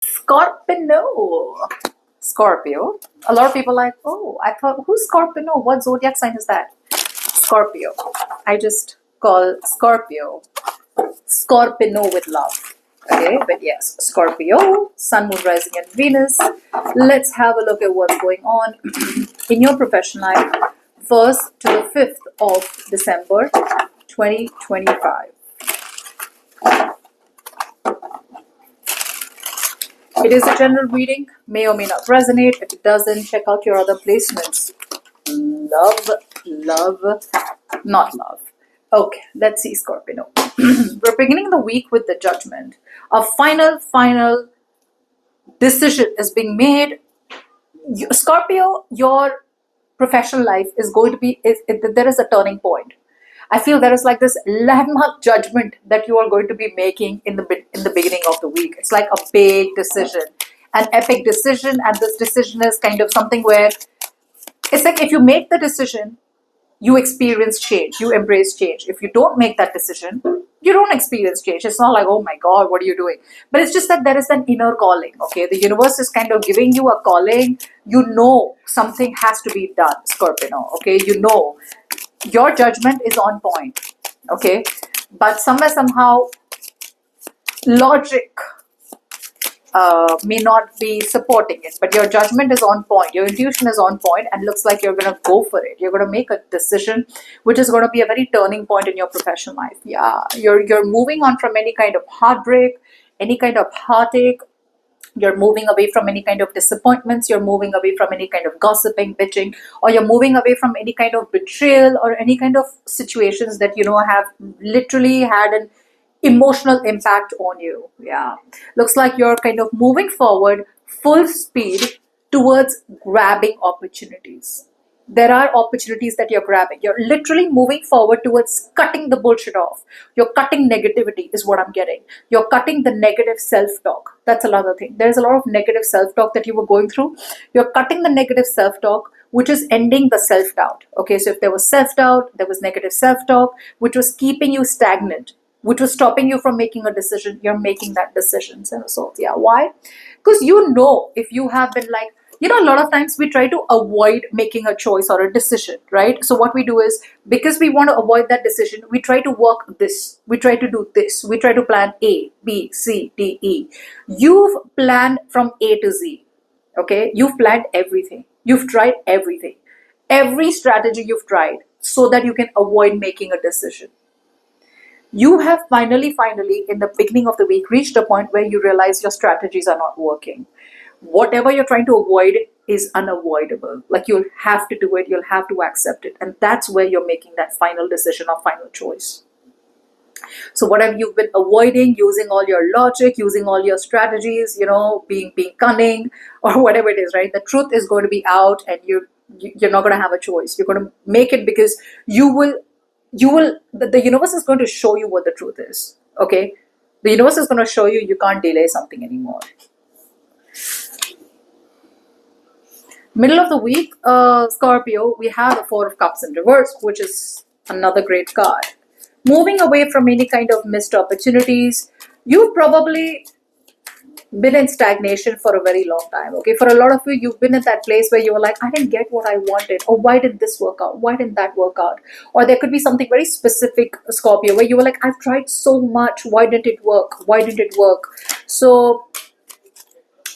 Scorpio. Scorpio. A lot of people are like, oh, I thought, who's Scorpio? What zodiac sign is that? Scorpio. I just call Scorpio Scorpio with love. Okay, but yes, Scorpio, Sun, Moon, Rising, and Venus. Let's have a look at what's going on in your professional life, 1st to the 5th of December 2025. It is a general reading, may or may not resonate. If it doesn't, check out your other placements. Love, not love. Okay, let's see, Scorpio. We're beginning the week with the Judgment. A final decision is being made. Scorpio, your professional life is going to be, there is a turning point. I feel there is like this landmark judgment that you are going to be making in the beginning of the week. It's like a big decision, an epic decision, and this decision is kind of something where it's like if you make the decision, you experience change, you embrace change. If you don't make that decision, you don't experience change. It's not like, oh my God, what are you doing? But it's just that there is an inner calling, okay? The universe is kind of giving you a calling. You know something has to be done, Scorpio, okay? You know your judgment is on point, okay? But somehow, logic may not be supporting it, but your judgment is on point, your intuition is on point, and looks like you're going to go for it. You're going to make a decision which is going to be a very turning point in your professional life. Yeah, you're moving on from any kind of heartbreak, any kind of heartache. You're moving away from any kind of disappointments. You're moving away from any kind of gossiping, bitching, or you're moving away from any kind of betrayal or any kind of situations that have literally had an emotional impact on you. Yeah, looks like you're kind of moving forward full speed towards grabbing opportunities. There are opportunities that you're grabbing. You're literally moving forward towards cutting the bullshit off. You're cutting negativity is what I'm getting. You're cutting the negative self-talk. That's another thing. There's a lot of negative self-talk that you were going through. You're cutting the negative self-talk, which is ending the self-doubt. Okay, so if there was self-doubt, there was negative self-talk, which was keeping you stagnant, which was stopping you from making a decision. You're making that decision. So yeah, why? Because if you have been like, a lot of times we try to avoid making a choice or a decision, right? So what we do is, because we want to avoid that decision, we try to work this, we try to do this, we try to plan A, B, C, D, E. You've planned from A to Z, okay? You've planned everything. You've tried everything. Every strategy you've tried so that you can avoid making a decision. You have finally, in the beginning of the week, reached a point where you realize your strategies are not working. Whatever you're trying to avoid is unavoidable. Like, you'll have to do it, you'll have to accept it. And that's where you're making that final decision or final choice. So whatever you've been avoiding, using all your logic, using all your strategies, being cunning or whatever it is, right? The truth is going to be out, and you're not going to have a choice. You're going to make it, because the universe is going to show you what the truth is, okay? The universe is going to show you can't delay something anymore. Middle of the week, Scorpio, we have the Four of Cups in reverse, which is another great card. Moving away from any kind of missed opportunities. You've probably been in stagnation for a very long time, okay? For a lot of you, you've been at that place where you were like, I didn't get what I wanted, or why did this work out? Why didn't that work out? Or there could be something very specific, Scorpio, where you were like, I've tried so much. Why didn't it work? Why didn't it work? So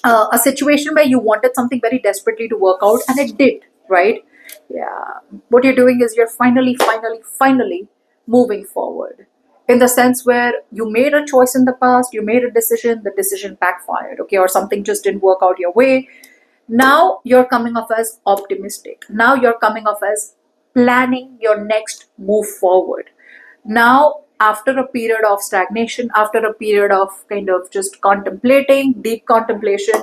a situation where you wanted something very desperately to work out, and it did, right? Yeah. What you're doing is you're finally moving forward, in the sense where you made a choice in the past, you made a decision, the decision backfired, okay, or something just didn't work out your way. Now you're coming off as optimistic. Now you're coming off as planning your next move forward. Now, after a period of stagnation, after a period of kind of just contemplating, deep contemplation,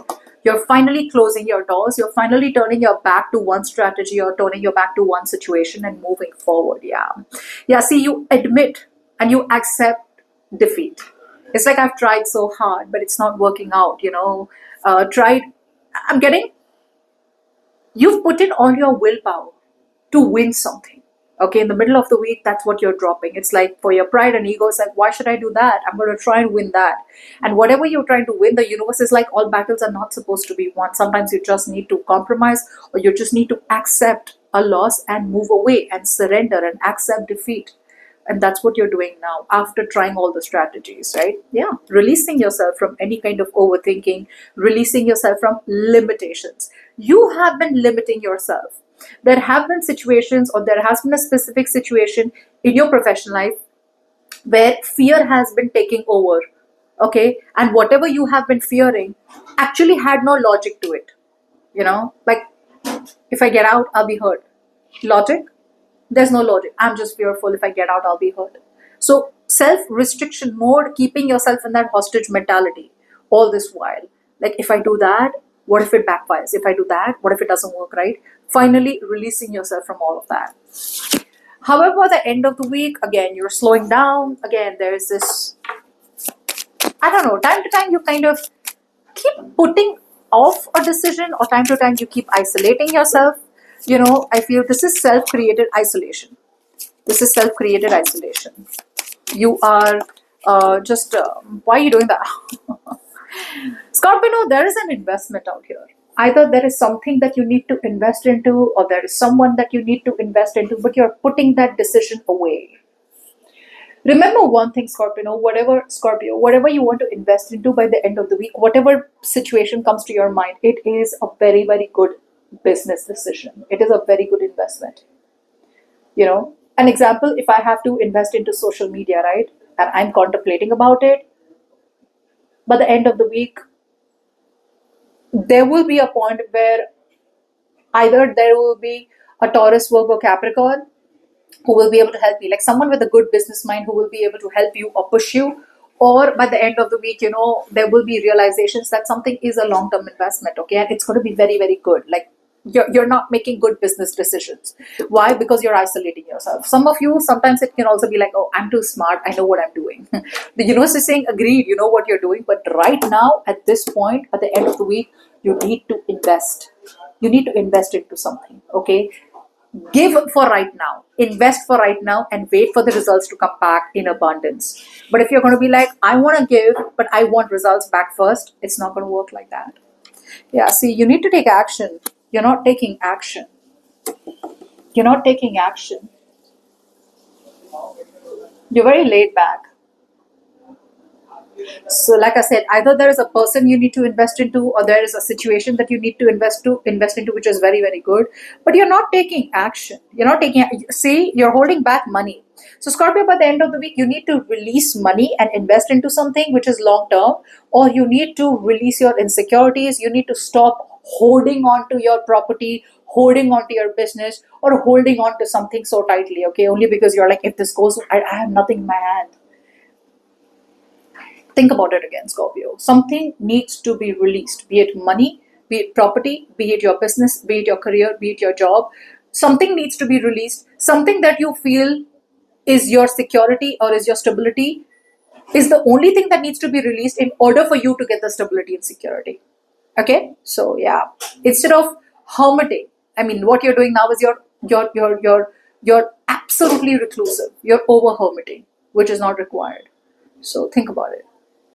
you're finally closing your doors. You're finally turning your back to one strategy, or turning your back to one situation and moving forward. Yeah, see, you admit and you accept defeat. It's like, I've tried so hard, but it's not working out, you've put in all your willpower to win something, Okay, in the middle of the week, that's what you're dropping. It's like for your pride and ego, it's like, why should I do that? I'm going to try and win that. And whatever you're trying to win, the universe is like, all battles are not supposed to be won. Sometimes you just need to compromise, or you just need to accept a loss and move away and surrender and accept defeat. And that's what you're doing now after trying all the strategies, right? Yeah, releasing yourself from any kind of overthinking, releasing yourself from limitations. You have been limiting yourself. There have been situations, or there has been a specific situation in your professional life where fear has been taking over. Okay, and whatever you have been fearing actually had no logic to it. Like, if I get out, I'll be hurt. Logic? There's no logic. I'm just fearful. If I get out, I'll be hurt. So self-restriction mode, keeping yourself in that hostage mentality all this while. Like, if I do that, what if it backfires? If I do that, what if it doesn't work, right? Finally releasing yourself from all of that. However, at the end of the week, again, you're slowing down. Again, there's this, I don't know, time to time you kind of keep putting off a decision, or time to time you keep isolating yourself. I feel this is self-created isolation. This is self-created isolation. You are why are you doing that? Scorpio, there is an investment out here. Either there is something that you need to invest into, or there is someone that you need to invest into, but you're putting that decision away. Remember one thing, Scorpio, whatever you want to invest into by the end of the week, whatever situation comes to your mind, it is a very, very good business decision. It is a very good investment. An example, if I have to invest into social media, right, and I'm contemplating about it, by the end of the week, there will be a point where either there will be a Taurus, Virgo, Capricorn who will be able to help you, like someone with a good business mind who will be able to help you or push you. Or by the end of the week, there will be realizations that something is a long-term investment, okay, and it's going to be very, very good. Like, you're not making good business decisions. Why? Because you're isolating yourself. Some of you, sometimes it can also be like, oh, I'm too smart, I know what I'm doing. The universe is saying, agreed, you know what you're doing, but right now, at this point, at the end of the week, you need to invest. You need to invest into something, okay? Give for right now, invest for right now, and wait for the results to come back in abundance. But if you're going to be like, I want to give, but I want results back first, it's not going to work like that. Yeah, see, you need to take action. You're not taking action. You're not taking action. You're very laid back. So, like I said, either there is a person you need to invest into, or there is a situation that you need to invest into, which is very, very good. But you're not taking action. You're not taking. See, you're holding back money. So, Scorpio, by the end of the week, you need to release money and invest into something which is long term, or you need to release your insecurities. You need to stop holding on to your property, holding on to your business, or holding on to something so tightly. Okay, only because you're like, if this goes, I have nothing in my hand. Think about it again, Scorpio. Something needs to be released, be it money, be it property, be it your business, be it your career, be it your job. Something needs to be released. Something that you feel is your security or is your stability is the only thing that needs to be released in order for you to get the stability and security. Okay? So yeah. Instead of hermiting, I mean, what you're doing now is you're absolutely reclusive. You're over hermiting, which is not required. So think about it.